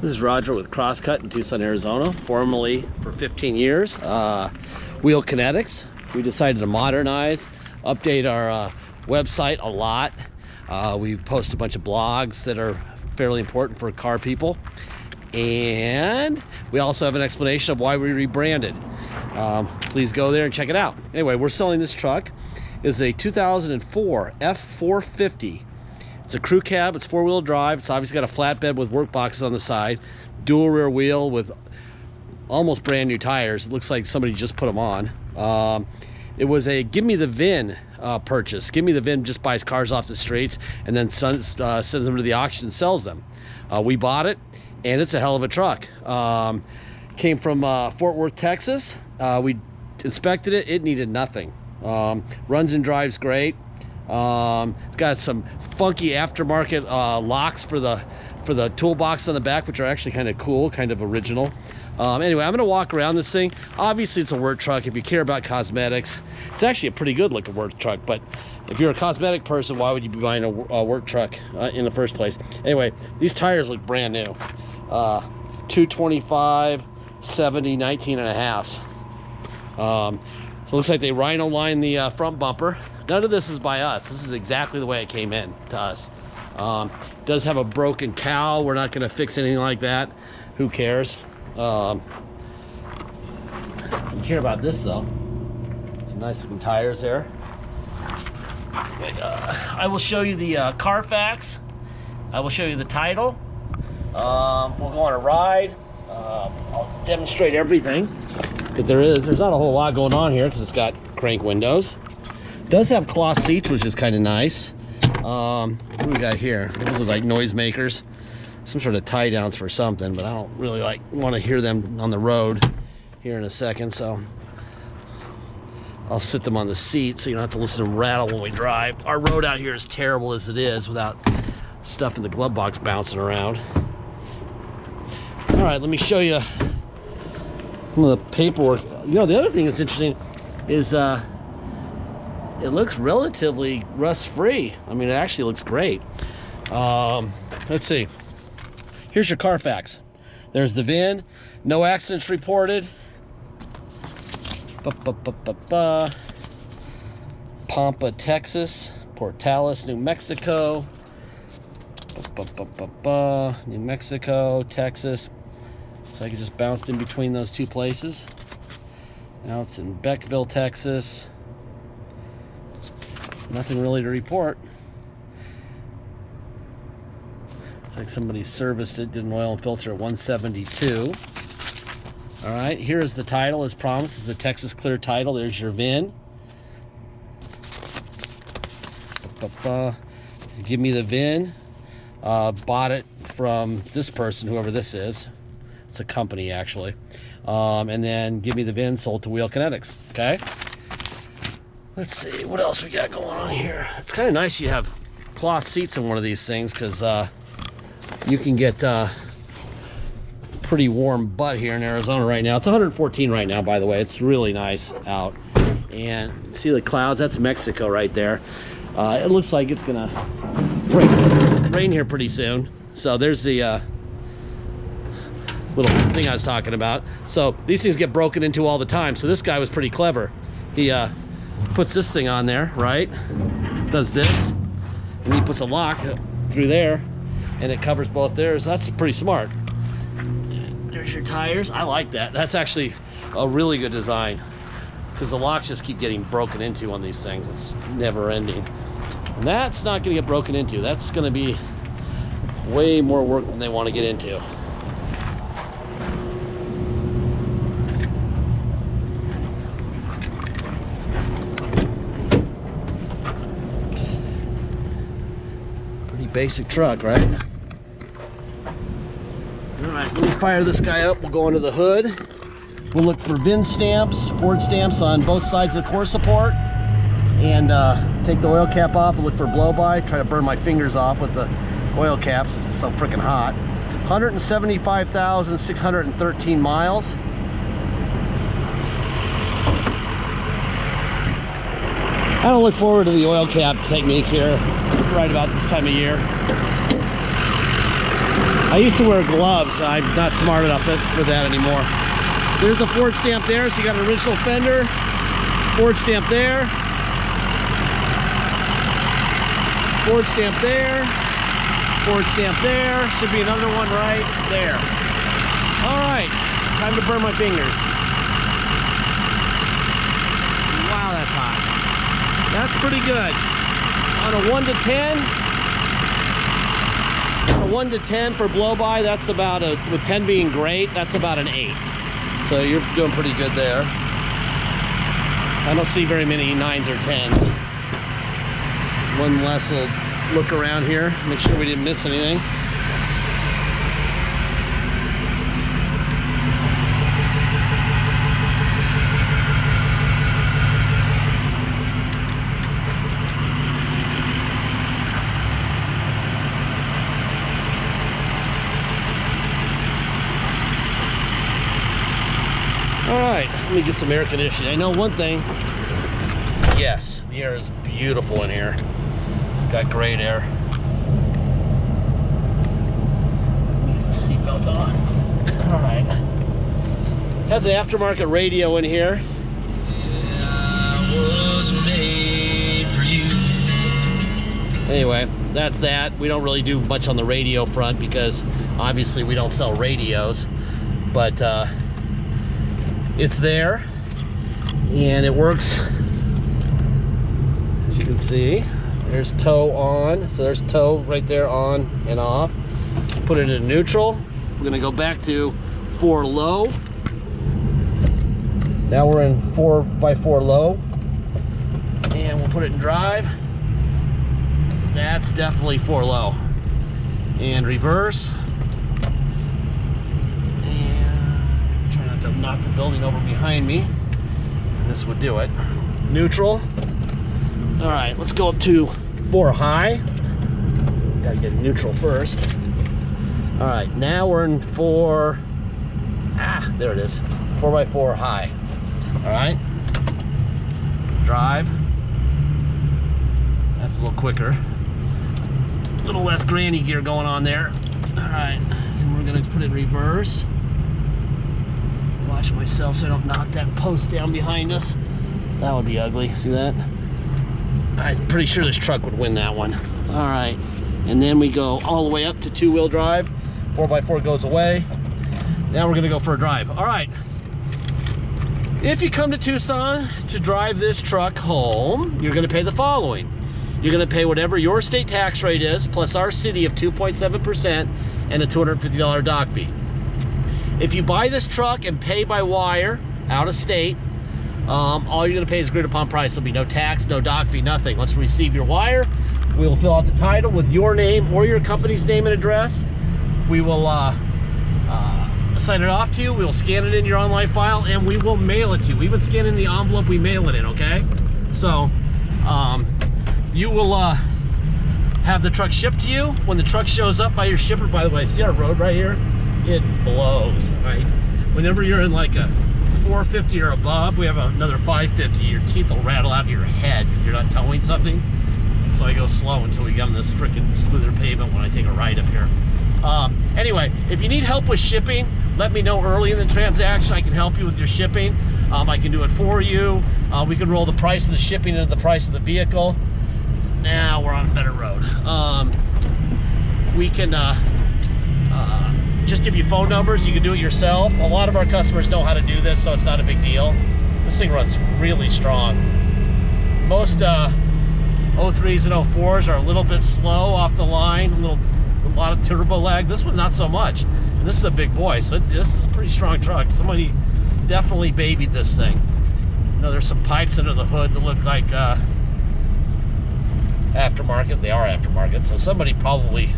This is Roger with Crosscut in Tucson, Arizona, formerly for 15 years. Wheel Kinetics. We decided to modernize, update our website a lot. We post a bunch of blogs that are fairly important for car people. And we also have an explanation of why we rebranded. Please go there and check it out. Anyway, we're selling this truck. It's a 2004 F450. It's a crew cab, it's four-wheel drive. It's obviously got a flatbed with work boxes on the side, dual rear wheel with almost brand new tires. It looks like somebody just put them on. It was a give me the VIN purchase. Give me the VIN just buys cars off the streets and then sends them to the auction and sells them. We bought it, and it's a hell of a truck. Came from Fort Worth, Texas. We inspected it. It needed nothing. Runs and drives great. It's got some funky aftermarket locks for the toolbox on the back, which are actually kind of cool, kind of original. Anyway, I'm gonna walk around this thing. Obviously it's a work truck. If you care about cosmetics, it's actually a pretty good looking work truck, but if you're a cosmetic person, why would you be buying a work truck in the first place? Anyway, these tires look brand new. 225, 70, 19 and a half. So it looks like they rhino lined the front bumper. None of this is by us. This is exactly the way it came in to us. It does have a broken cowl. We're not going to fix anything like that. Who cares? You care about this though. Some nice looking tires there. I will show you the Carfax. I will show you the title. We'll go on a ride. I'll demonstrate everything that there is. There's not a whole lot going on here because it's got crank windows. Does have cloth seats, which is kind of nice. What do we got here? Those are like noisemakers, some sort of tie downs for something, but I don't really want to hear them on the road here in a second, so I'll sit them on the seat so you don't have to listen to them rattle when we drive. Our road out here is terrible as it is without stuff in the glove box bouncing around. All right, let me show you some of the paperwork. You know, the other thing that's interesting is it looks relatively rust-free. I mean, it actually looks great. Let's see. Here's your Carfax. There's the VIN. No accidents reported. Pampa, Texas. Portales, New Mexico. New Mexico, Texas. So I could just bounced in between those two places. Now it's in Beckville, Texas. Nothing really to report. It's like somebody serviced it, did an oil and filter at 172. All right, here is the title as promised. It's a Texas Clear title. There's your VIN. Give me the VIN. Bought it from this person, whoever this is. It's a company actually. And then give me the VIN, sold to Wheel Kinetics. Okay. Let's see what else we got going on here. It's kind of nice you have cloth seats in one of these things because you can get pretty warm butt here in Arizona right now. It's 114 right now, by the way. It's really nice out. And see the clouds? That's Mexico right there. It looks like it's gonna rain here pretty soon. So there's the little thing I was talking about. So these things get broken into all the time. So this guy was pretty clever. He puts this thing on there, right? Does this, and he puts a lock through there, and it covers both theirs. That's pretty smart. There's your tires. I like that. That's actually a really good design because the locks just keep getting broken into on these things. It's never ending. And that's not going to get broken into. That's going to be way more work than they want to get into. Basic truck, right? All right, let me fire this guy up. We'll go under the hood. We'll look for VIN stamps, Ford stamps on both sides of the core support, and take the oil cap off and look for blow-by. Try to burn my fingers off with the oil cap since it's so freaking hot. 175,613 miles. I don't look forward to the oil cap technique here right about this time of year. I used to wear gloves. I'm not smart enough for that anymore. There's a Ford stamp there, so you got an original fender. Ford stamp there. Ford stamp there. Ford stamp there. Should be another one right there. All right, time to burn my fingers. Wow, that's hot. That's pretty good. On a 1 to 10, a 1 to 10 for blow-by, that's about a, with 10 being great, that's about an 8. So you're doing pretty good there. I don't see very many 9s or 10s. One last little look around here, make sure we didn't miss anything. All right, let me get some air conditioning. I know one thing. Yes, the air is beautiful in here. Got great air. Let me get the seatbelt on. All right. Has an aftermarket radio in here. Anyway, that's that. We don't really do much on the radio front because obviously we don't sell radios, but it's there and it works. As you can see, there's tow on, so there's tow right there on and off. Put it in neutral. We're gonna go back to 4 low. Now we're in 4x4 low, and we'll put it in drive. That's definitely 4 low. And reverse. To knock the building over behind me, and this would do it. Neutral. All right, let's go up to 4 high. Gotta get neutral first. All right, now we're in 4. There it is. 4x4 high. All right. Drive. That's a little quicker. A little less granny gear going on there. All right, and we're gonna put it in reverse. Watch myself so I don't knock that post down behind us. That would be ugly. See that? I'm pretty sure this truck would win that one. All right, and then we go all the way up to 2-wheel drive. 4x4 goes away. Now we're gonna go for a drive. All right. If you come to Tucson to drive this truck home, you're gonna pay the following. You're gonna pay whatever your state tax rate is, plus our city of 2.7% and a $250 dock fee. If you buy this truck and pay by wire out of state, all you're gonna pay is agreed upon price. There'll be no tax, no dock fee, nothing. Once we receive your wire, we will fill out the title with your name or your company's name and address. We will sign it off to you. We will scan it in your online file and we will mail it to you. We would scan in the envelope we mail it in, okay? So you will have the truck shipped to you. When the truck shows up by your shipper, by the way, see our road right here? It blows, right? Whenever you're in like a 450 or above, we have another 550, your teeth will rattle out of your head if you're not towing something. So I go slow until we get on this freaking smoother pavement when I take a ride up here. Anyway, if you need help with shipping, let me know early in the transaction. I can help you with your shipping. I can do it for you. We can roll the price of the shipping into the price of the vehicle. Now we're on a better road. We can just give you phone numbers. You can do it yourself. A lot of our customers know how to do this, so it's not a big deal. This thing runs really strong. Most 03s and 04s are a little bit slow off the line, a lot of turbo lag. This one, not so much. And this is a big boy, so this is a pretty strong truck. Somebody definitely babied this thing. You know, there's some pipes under the hood that look like aftermarket. They are aftermarket, so somebody probably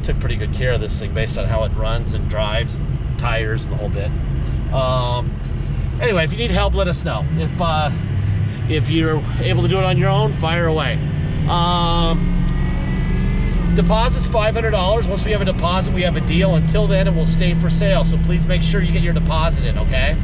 took pretty good care of this thing based on how it runs and drives and tires and the whole bit. Anyway, if you need help, let us know. If you're able to do it on your own, fire away. Deposit's $500. Once we have a deposit, we have a deal. Until then, it will stay for sale, so please make sure you get your deposit in, okay?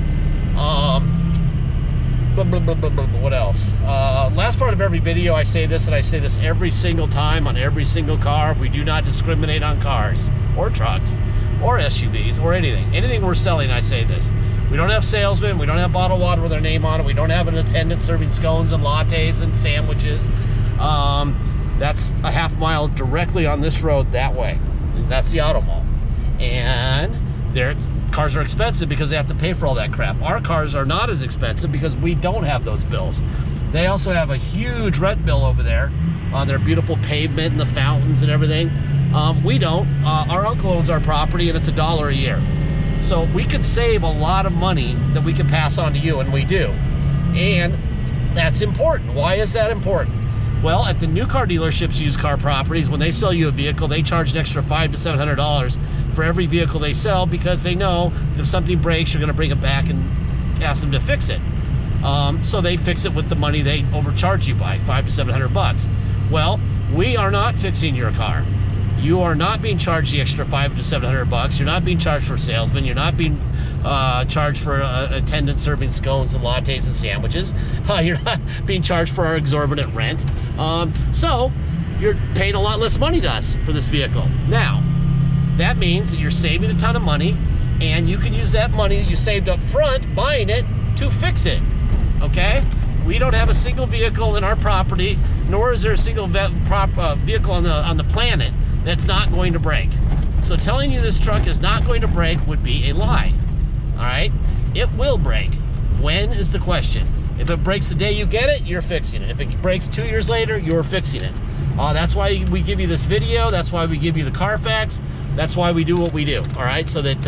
What else? Last part of every video I say this, and I say this every single time on every single car. We do not discriminate on cars or trucks. or SUVs or anything we're selling, I say this. We don't have salesmen, we don't have bottled water with our name on it, we don't have an attendant serving scones and lattes and sandwiches. That's a half mile directly on this road that way. That's the auto mall. And their cars are expensive because they have to pay for all that crap. Our cars are not as expensive because we don't have those bills. They also have a huge rent bill over there on their beautiful pavement and the fountains and everything. We don't. Our uncle owns our property and it's $1 a year. So we could save a lot of money that we can pass on to you, and we do. And that's important. Why is that important? Well, at the new car dealerships, used car properties, when they sell you a vehicle, they charge an extra $500 to $700 for every vehicle they sell, because they know that if something breaks, you're going to bring it back and ask them to fix it. So they fix it with the money they overcharge you by, $500 to $700. Well, we are not fixing your car. You are not being charged the extra $500 to $700. You're not being charged for salesmen. You're not being charged for attendants serving scones and lattes and sandwiches. You're not being charged for our exorbitant rent. So you're paying a lot less money to us for this vehicle. Now, that means that you're saving a ton of money, and you can use that money that you saved up front buying it to fix it. Okay? We don't have a single vehicle in our property, nor is there a single vehicle on the planet that's not going to break. So telling you this truck is not going to break would be a lie. All right? It will break. When is the question. If it breaks the day you get it, you're fixing it. If it breaks 2 years later, you're fixing it. That's why we give you this video. That's why we give you the Carfax. That's why we do what we do, all right? So that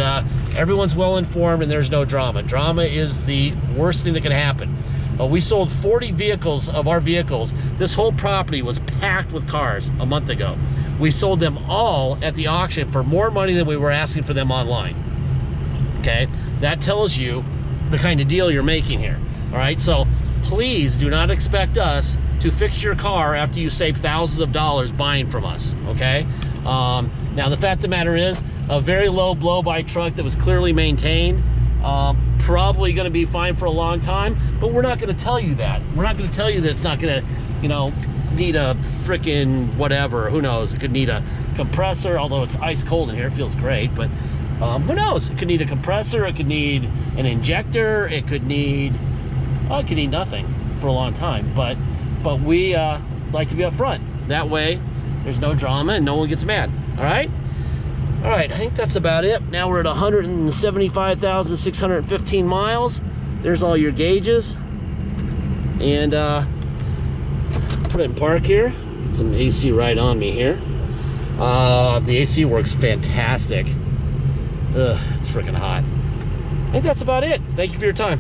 everyone's well informed and there's no drama. Drama is the worst thing that can happen. We sold 40 vehicles of our vehicles. This whole property was packed with cars a month ago. We sold them all at the auction for more money than we were asking for them online. Okay, that tells you the kind of deal you're making here. All right, so please do not expect us to fix your car after you save thousands of dollars buying from us, okay? Now, the fact of the matter is, a very low blow-by truck that was clearly maintained, probably gonna be fine for a long time, but we're not gonna tell you that. We're not gonna tell you that it's not gonna, you know, need a frickin' whatever, who knows? It could need a compressor, although it's ice cold in here, it feels great, but who knows? It could need a compressor, it could need an injector, it could need nothing for a long time, but we like to be upfront. That way, there's no drama and no one gets mad, all right? All right, I think that's about it. Now we're at 175,615 miles. There's all your gauges. And put it in park here. Get some AC right on me here. The AC works fantastic. Ugh, it's freaking hot. I think that's about it. Thank you for your time.